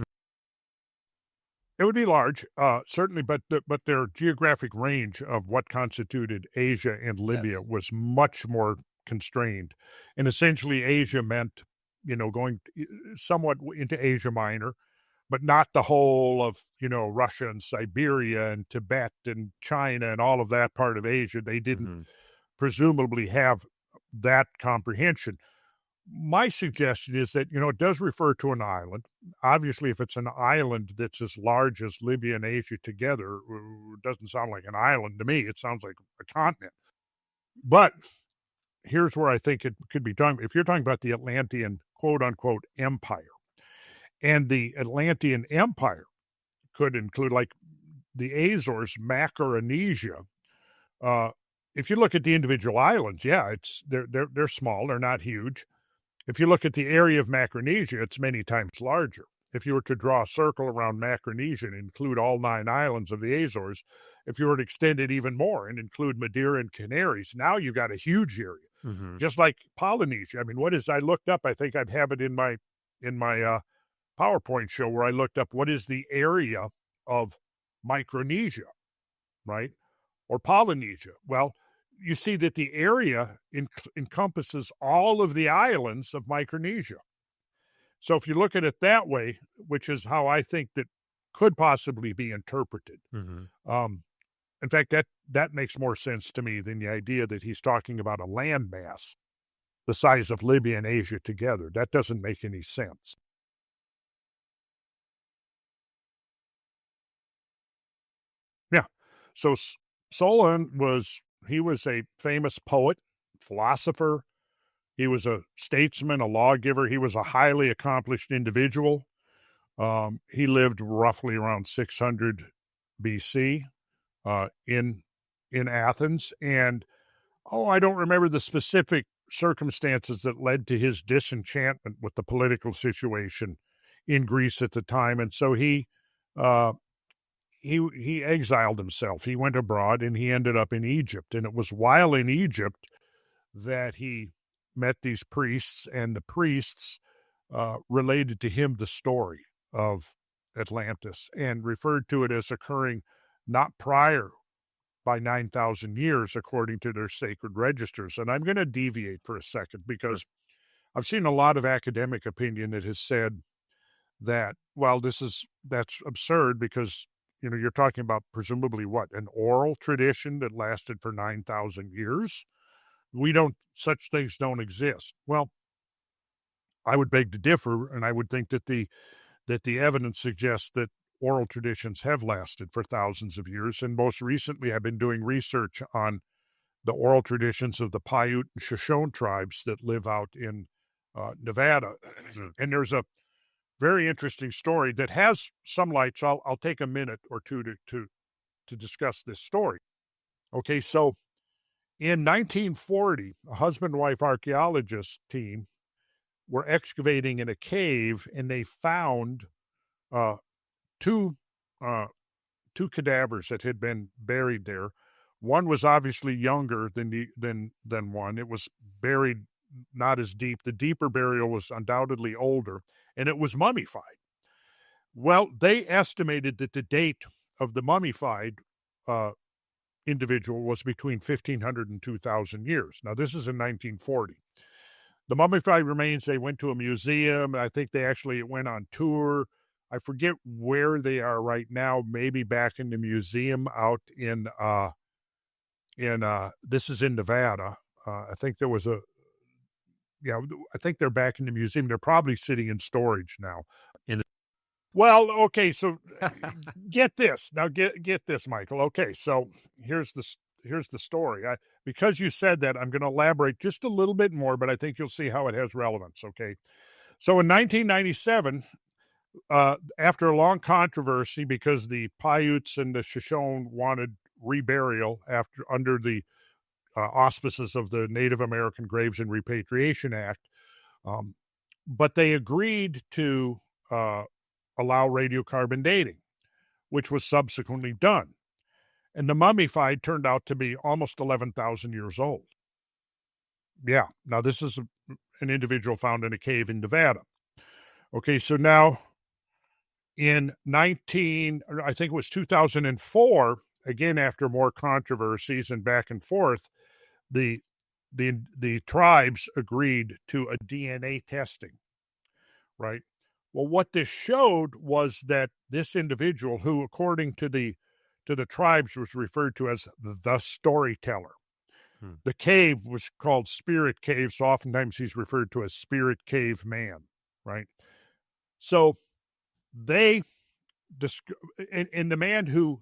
It would be large, certainly, but their geographic range of what constituted Asia and Libya was much more constrained. And essentially, Asia meant, going somewhat into Asia Minor, but not the whole of, Russia and Siberia and Tibet and China and all of that part of Asia. They didn't presumably have that comprehension. My suggestion is that, it does refer to an island. Obviously, if it's an island that's as large as Libya and Asia together, it doesn't sound like an island to me. It sounds like a continent. But here's where I think it could be talking. If you're talking about the Atlantean, quote-unquote, empire, and the Atlantean empire could include, like, the Azores, Macaronesia. If you look at the individual islands, they're small. They're not huge. If you look at the area of Macaronesia, it's many times larger. If you were to draw a circle around Macaronesia and include all 9 islands of the Azores, if you were to extend it even more and include Madeira and Canaries, now you've got a huge area. Just like Polynesia. I mean, I looked up, I think I have it in my PowerPoint show where I looked up what is the area of Micronesia, right? Or Polynesia. Well, you see that the area encompasses all of the islands of Micronesia. So if you look at it that way, which is how I think that could possibly be interpreted, in fact, that makes more sense to me than the idea that he's talking about a landmass the size of Libya and Asia together. That doesn't make any sense. Yeah. So Solon was a famous poet, philosopher. He was a statesman, a lawgiver. He was a highly accomplished individual. He lived roughly around 600 BC in Athens. And, I don't remember the specific circumstances that led to his disenchantment with the political situation in Greece at the time. And so he exiled himself. He went abroad and he ended up in Egypt. And it was while in Egypt that he met these priests, and the priests related to him the story of Atlantis and referred to it as occurring not prior by 9,000 years, according to their sacred registers. And I'm going to deviate for a second because I've seen a lot of academic opinion that has said that, well, that's absurd because, you're talking about presumably an oral tradition that lasted for 9,000 years. Such things don't exist. Well, I would beg to differ, and I would think that the evidence suggests that oral traditions have lasted for thousands of years. And most recently, I've been doing research on the oral traditions of the Paiute and Shoshone tribes that live out in Nevada. And there's a very interesting story that has some light, so I'll take a minute or two to discuss this story. Okay, so in 1940, a husband-wife archaeologist team were excavating in a cave, and they found two cadavers that had been buried there. One was obviously younger than one. It was buried not as deep. The deeper burial was undoubtedly older, and it was mummified. Well, they estimated that the date of the mummified individual was between 1,500 and 2,000 years. Now, this is in 1940. The mummified remains, they went to a museum. I think they actually went on tour. I forget where they are right now, maybe back in the museum out in this is in Nevada. I think there was I think they're back in the museum. They're probably sitting in storage now. Well, okay, so get this. Now get this, Michael. Okay, so here's the story. Because you said that, I'm going to elaborate just a little bit more, but I think you'll see how it has relevance, okay? So in 1997, after a long controversy because the Paiutes and the Shoshone wanted reburial under the auspices of the Native American Graves and Repatriation Act, but they agreed to allow radiocarbon dating, which was subsequently done. And the mummified turned out to be almost 11,000 years old. Yeah, now this is an individual found in a cave in Nevada. Okay, so now in I think it was 2004, again after more controversies and back and forth, the tribes agreed to a DNA testing, right? Well, what this showed was that this individual, who according to the tribes was referred to as the storyteller. The cave was called Spirit Cave, so oftentimes he's referred to as Spirit Cave Man, right? So they, and the man who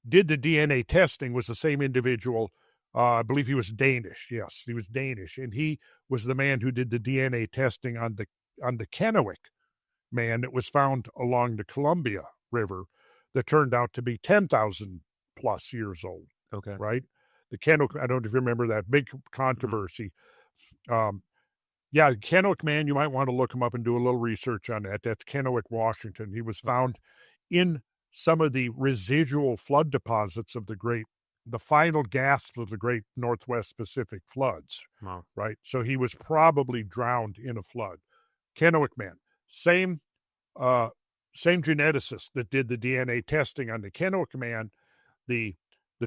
did the DNA testing was the same individual. I believe he was Danish. Yes, he was Danish, and he was the man who did the DNA testing on the Kennewick man that was found along the Columbia River that turned out to be 10,000 plus years old. Okay. Right? The Kennewick, I don't know if you remember that big controversy. Kennewick man, you might want to look him up and do a little research on that. That's Kennewick, Washington. He was found in some of the residual flood deposits of the final gasp of the great Northwest Pacific floods. Wow. Right? So he was probably drowned in a flood. Kennewick man. Same geneticist that did the DNA testing on the Kennewick man. The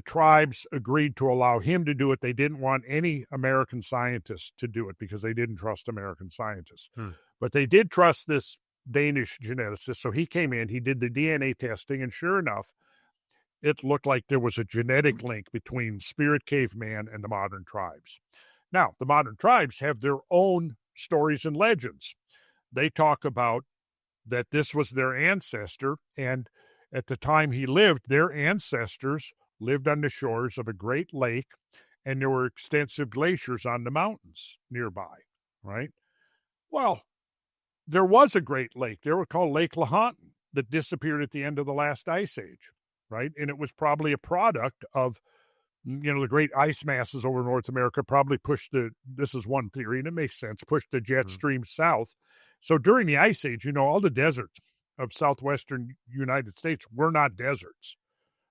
tribes agreed to allow him to do it. They didn't want any American scientists to do it because they didn't trust American scientists. But they did trust this Danish geneticist. So he came in, he did the DNA testing, and sure enough, it looked like there was a genetic link between Spirit Cave Man and the modern tribes. Now, the modern tribes have their own stories and legends. They talk about that this was their ancestor, and at the time he lived, their ancestors lived on the shores of a great lake, and there were extensive glaciers on the mountains nearby, right? Well, there was a great lake. They were called Lake Lahontan that disappeared at the end of the last ice age, right? And it was probably a product of, the great ice masses over North America probably pushed this is one theory, and it makes sense, pushed the jet stream south. So during the ice age, all the deserts of southwestern United States were not deserts.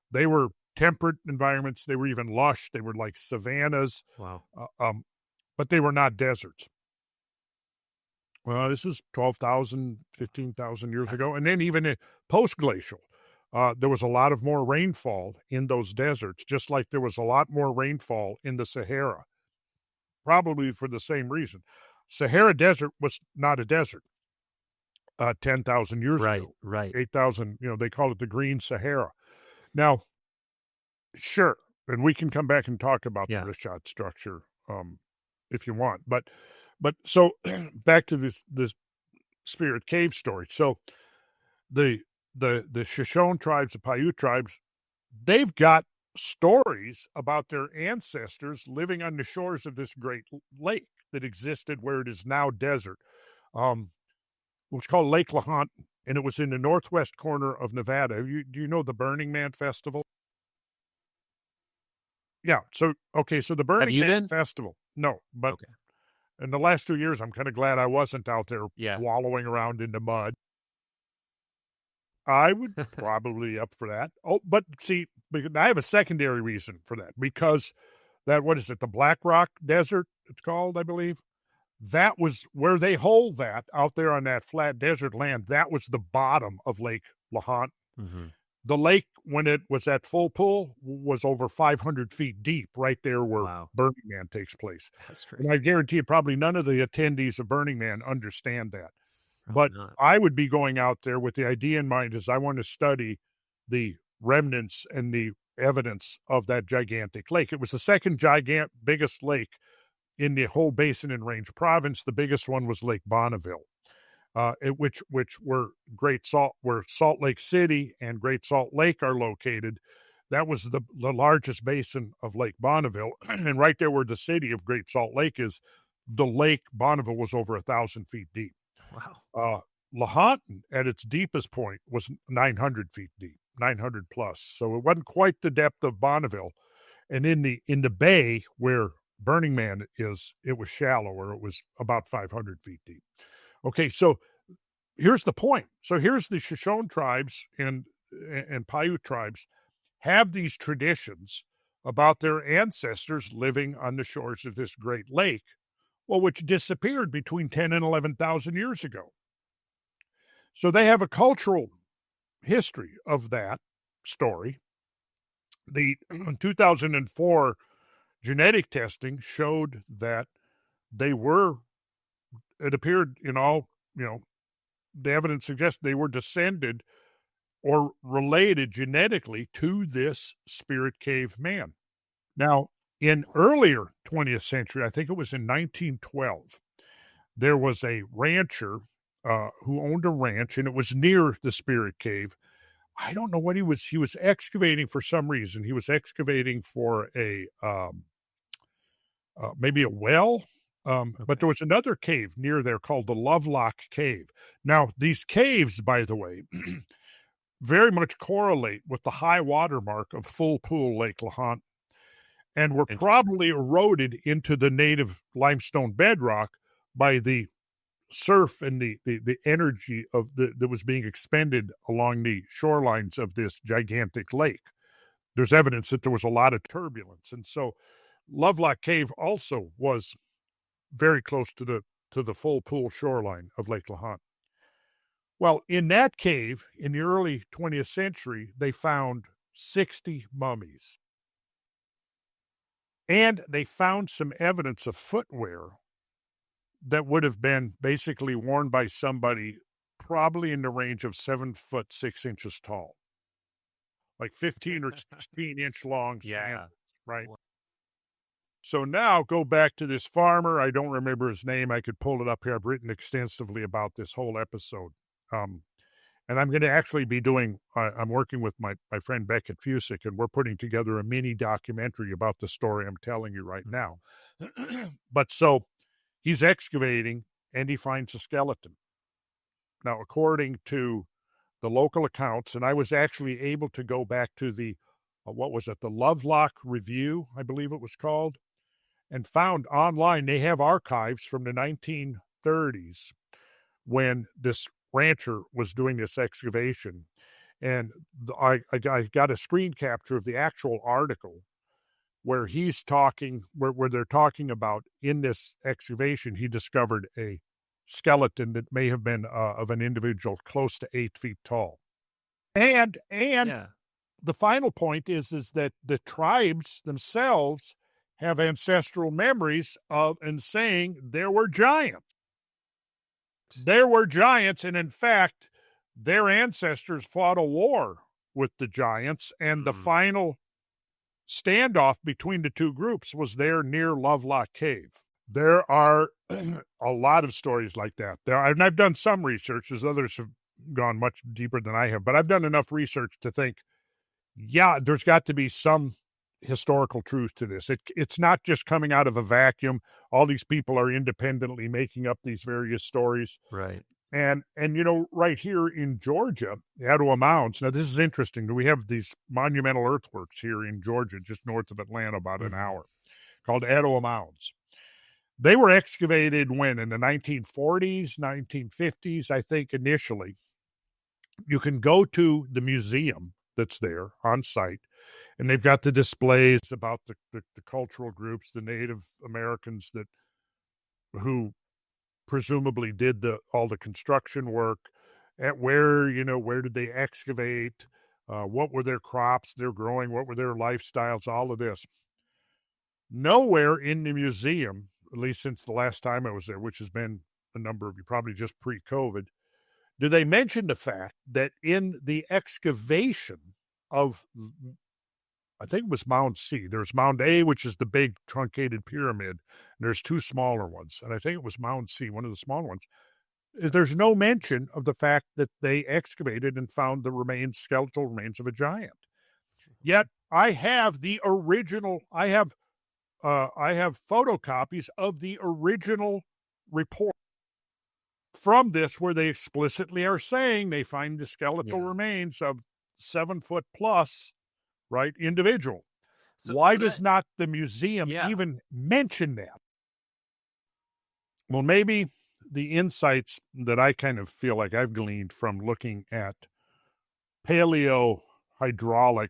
They were temperate environments. They were even lush. They were like savannas. Wow. But they were not deserts. Well, this is 12,000, 15,000 years ago. And then even post-glacial, there was a lot of more rainfall in those deserts, just like there was a lot more rainfall in the Sahara, probably for the same reason. Sahara Desert was not a desert 10,000 years ago. Right. 8,000, they call it the Green Sahara. Now, sure, and we can come back and talk about the Richat structure if you want. But so back to this Spirit Cave story. So the Shoshone tribes, the Paiute tribes, they've got stories about their ancestors living on the shores of this great lake that existed where it is now desert. It was called Lake Lahontan, and it was in the northwest corner of Nevada. Do you know the Burning Man Festival? Yeah. So the Burning you Man been? Festival. No, but Okay. in the last 2 years, I'm kind of glad I wasn't out there Yeah. wallowing around in the mud. I would probably be up for that. Oh, but see, I have a secondary reason for that, because that, what is it, the Black Rock Desert, it's called, I believe? That was where they hold that out there on that flat desert land. That was the bottom of Lake Lahontan. Mm-hmm. The lake, when it was at full pool, was over 500 feet deep, right there where Burning Man takes place. That's great. And I guarantee you, probably none of the attendees of Burning Man understand that. Probably But not. I would be going out there with the idea in mind is I want to study the remnants and the evidence of that gigantic lake. It was the second biggest lake in the whole Basin and Range province. The biggest one was Lake Bonneville, which were where Salt Lake City and Great Salt Lake are located. That was the largest basin of Lake Bonneville, and right there where the city of Great Salt Lake is, the Lake Bonneville was over 1,000 feet deep. Wow. Lahontan at its deepest point was 900 feet deep, 900 plus. So it wasn't quite the depth of Bonneville. And in the bay where Burning Man is, it was shallower. It was about 500 feet deep. Okay, so here's the point. So here's the Shoshone tribes and Paiute tribes have these traditions about their ancestors living on the shores of this great lake, well, which disappeared between 10 and 11,000 years ago. So they have a cultural history of that story. The 2004 genetic testing showed that it appeared in all, the evidence suggests they were descended or related genetically to this spirit cave man. Now, in earlier 20th century, I think it was in 1912, there was a rancher who owned a ranch, and it was near the spirit cave. I don't know what he was excavating for some reason. He was excavating for a maybe a well, but there was another cave near there called the Lovelock Cave. Now, these caves, by the way, very much correlate with the high water mark of Full Pool Lake Lahontan, and were probably eroded into the native limestone bedrock by the surf and the energy that was being expended along the shorelines of this gigantic lake. There's evidence that there was a lot of turbulence, and so Lovelock Cave also was very close to the Full Pool shoreline of Lake Lahontan. Well, in that cave, in the early 20th century, they found 60 mummies. And they found some evidence of footwear that would have been basically worn by somebody probably in the range of 7'6" tall, like 15 or 16-inch long sandals, right? So now go back to this farmer. I don't remember his name. I could pull it up here. I've written extensively about this whole episode. And I'm going to actually be I'm working with my friend Beckett Fusick, and we're putting together a mini documentary about the story I'm telling you right now. But so he's excavating, and he finds a skeleton. Now, according to the local accounts, and I was actually able to go back to the Lovelock Review, I believe it was called, and found online, they have archives from the 1930s when this rancher was doing this excavation. And I got a screen capture of the actual article where he's talking, where they're talking about in this excavation, he discovered a skeleton that may have been of an individual close to 8 feet tall. And the final point is that the tribes themselves have ancestral memories of and saying there were giants. There were giants, and in fact, their ancestors fought a war with the giants, and the final standoff between the two groups was there near Lovelock Cave. There are a lot of stories like that. And I've done some research, as others have gone much deeper than I have, but I've done enough research to think, yeah, there's got to be some historical truth to this. It's not just coming out of a vacuum. All these people are independently making up these various stories. Right. And right here in Georgia, the Etowah Mounds. Now, this is interesting. We have these monumental earthworks here in Georgia, just north of Atlanta, about an hour, called Etowah Mounds. They were excavated when? In the 1940s, 1950s, I think, initially. You can go to the museum that's there on site, and they've got the displays about the cultural groups, the Native Americans who presumably did all the construction work, at where did they excavate, what were their crops they're growing, what were their lifestyles, all of this. Nowhere in the museum, at least since the last time I was there, which has been a number of you, probably just pre-COVID, do they mention the fact that in the excavation of, I think it was Mound C. There's Mound A, which is the big truncated pyramid, and there's two smaller ones. And I think it was Mound C, one of the smaller ones. There's no mention of the fact that they excavated and found the skeletal remains of a giant. Yet I have the original, I have photocopies of the original report from this, where they explicitly are saying they find the skeletal remains of 7 foot plus, right, individual. Why does not the museum even mention that? Well, maybe the insights that I kind of feel like I've gleaned from looking at paleohydraulic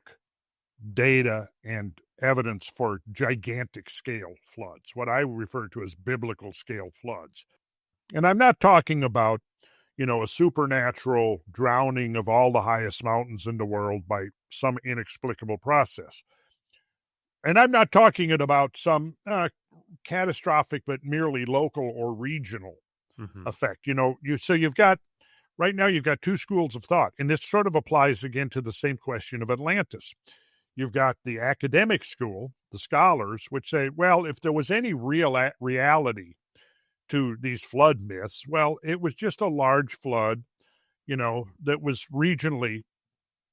data and evidence for gigantic scale floods, what I refer to as biblical scale floods. And I'm not talking about, a supernatural drowning of all the highest mountains in the world by some inexplicable process. And I'm not talking about some catastrophic but merely local or regional effect. You've got two schools of thought, and this sort of applies again to the same question of Atlantis. You've got the academic school, the scholars, which say, well, if there was any real reality to these flood myths, well, it was just a large flood, that was regionally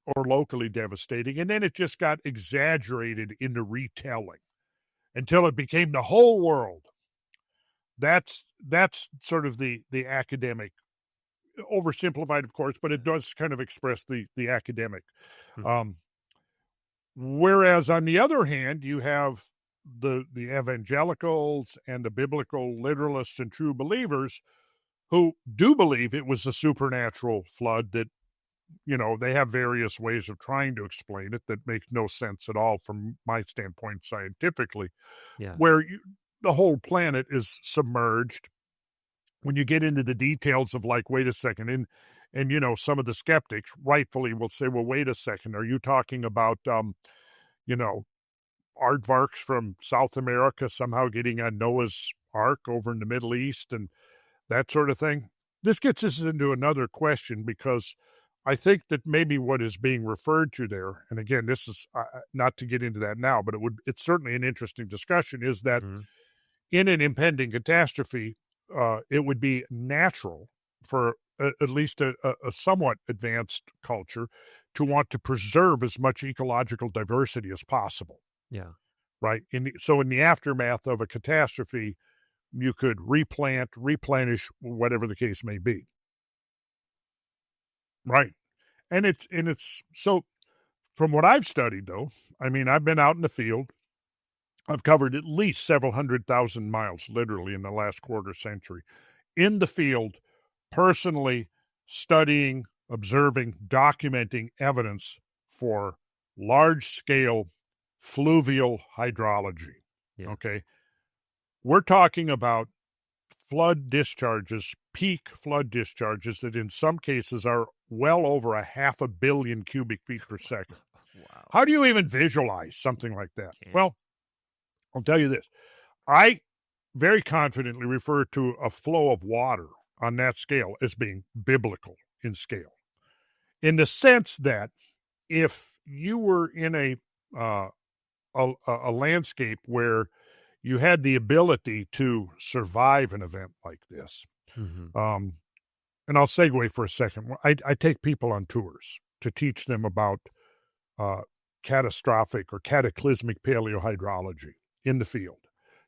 or locally devastating, and then it just got exaggerated in the retelling until it became the whole world. That's sort of the academic, oversimplified, of course, but it does kind of express the academic. Whereas on the other hand, you have the evangelicals and the biblical literalists and true believers who do believe it was a supernatural flood that, they have various ways of trying to explain it that makes no sense at all from my standpoint scientifically, where the whole planet is submerged. When you get into the details of like, wait a second, and some of the skeptics rightfully will say, well, wait a second, are you talking about, aardvarks from South America somehow getting on Noah's Ark over in the Middle East and that sort of thing? This gets us into another question, because I think that maybe what is being referred to there, and again, this is not to get into that now, but it's certainly an interesting discussion, is that in an impending catastrophe, it would be natural for at least a somewhat advanced culture to want to preserve as much ecological diversity as possible. Yeah. Right. So in the aftermath of a catastrophe, you could replant, replenish, whatever the case may be. Right. And it's so, from what I've studied, though, I mean, I've been out in the field. I've covered at least several 100,000 miles, literally, in the last quarter century, in the field, personally studying, observing, documenting evidence for large-scale fluvial hydrology. Yeah. Okay. We're talking about flood discharges, peak flood discharges that in some cases are well over 500 million cubic feet per second. Wow. How do you even visualize something like that? Well, I'll tell you this. I very confidently refer to a flow of water on that scale as being biblical in scale, in the sense that if you were in a landscape where you had the ability to survive an event like this, and I'll segue for a second. I take people on tours to teach them about catastrophic or cataclysmic paleohydrology in the field.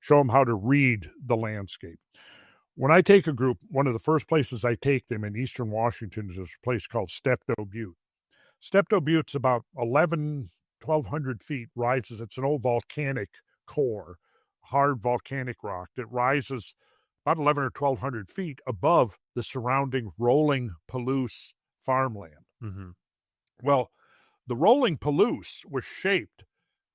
Show them how to read the landscape. When I take a group, one of the first places I take them in eastern Washington is a place called Steptoe Butte. Steptoe Butte's about 1,200 feet, rises. It's an old volcanic core, hard volcanic rock that rises about 1,100 or 1,200 feet above the surrounding rolling Palouse farmland. Mm-hmm. Well, the rolling Palouse was shaped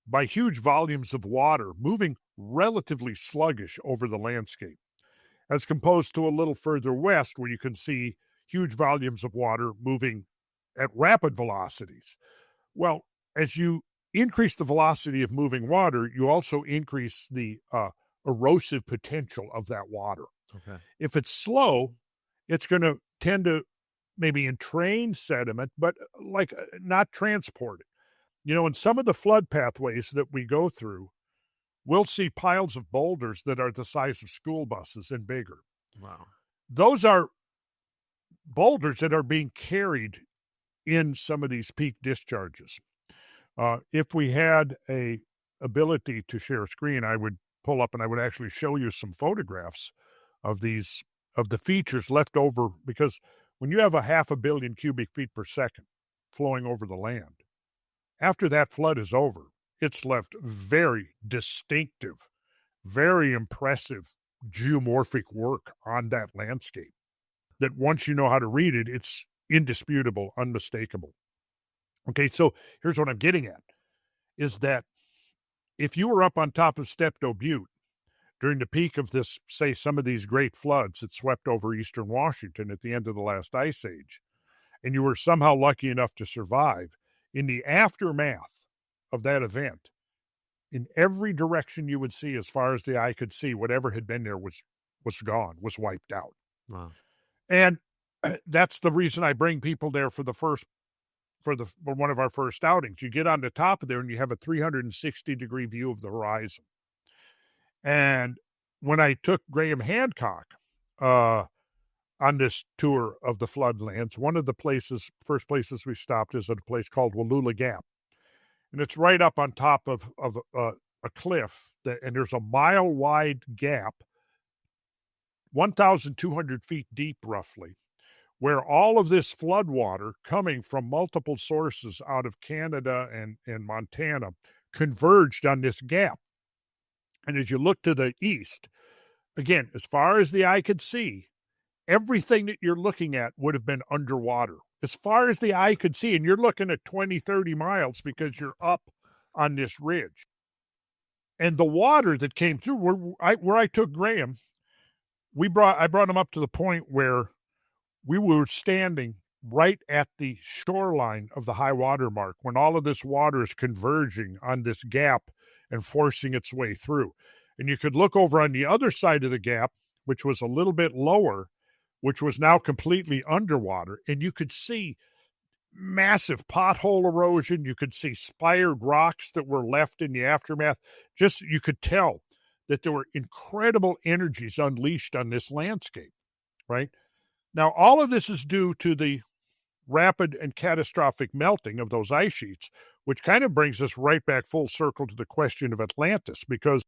by huge volumes of water moving relatively sluggish over the landscape, as opposed to a little further west where you can see huge volumes of water moving at rapid velocities. Well, as you increase the velocity of moving water, you also increase the erosive potential of that water. Okay. If it's slow, it's going to tend to maybe entrain sediment, but not transport it. You know, in some of the flood pathways that we go through, we'll see piles of boulders that are the size of school buses and bigger. Wow. Those are boulders that are being carried in some of these peak discharges. If we had a ability to share a screen, I would pull up and I would actually show you some photographs of the features left over, because when you have 500 million cubic feet per second flowing over the land, after that flood is over, it's left very distinctive, very impressive geomorphic work on that landscape that once you know how to read it, it's indisputable, unmistakable. Okay, so here's what I'm getting at, is that if you were up on top of Steptoe Butte during the peak of this, say, some of these great floods that swept over eastern Washington at the end of the last ice age, and you were somehow lucky enough to survive, in the aftermath of that event, in every direction you would see as far as the eye could see, whatever had been there was gone, was wiped out. Wow. And that's the reason I bring people there for one of our first outings. You get on the top of there and you have a 360-degree view of the horizon. And when I took Graham Hancock on this tour of the floodlands, one of the first places we stopped is at a place called Wallula Gap. And it's right up on top of a cliff, and there's a mile-wide gap, 1,200 feet deep roughly, where all of this flood water coming from multiple sources out of Canada and Montana converged on this gap. And as you look to the east, again, as far as the eye could see, everything that you're looking at would have been underwater. As far as the eye could see, and you're looking at 20, 30 miles because you're up on this ridge. And the water that came through, where I took Graham, I brought him up to the point where we were standing right at the shoreline of the high water mark when all of this water is converging on this gap and forcing its way through. And you could look over on the other side of the gap, which was a little bit lower, which was now completely underwater, and you could see massive pothole erosion. You could see spired rocks that were left in the aftermath. You could tell that there were incredible energies unleashed on this landscape, right? Now, all of this is due to the rapid and catastrophic melting of those ice sheets, which kind of brings us right back full circle to the question of Atlantis, because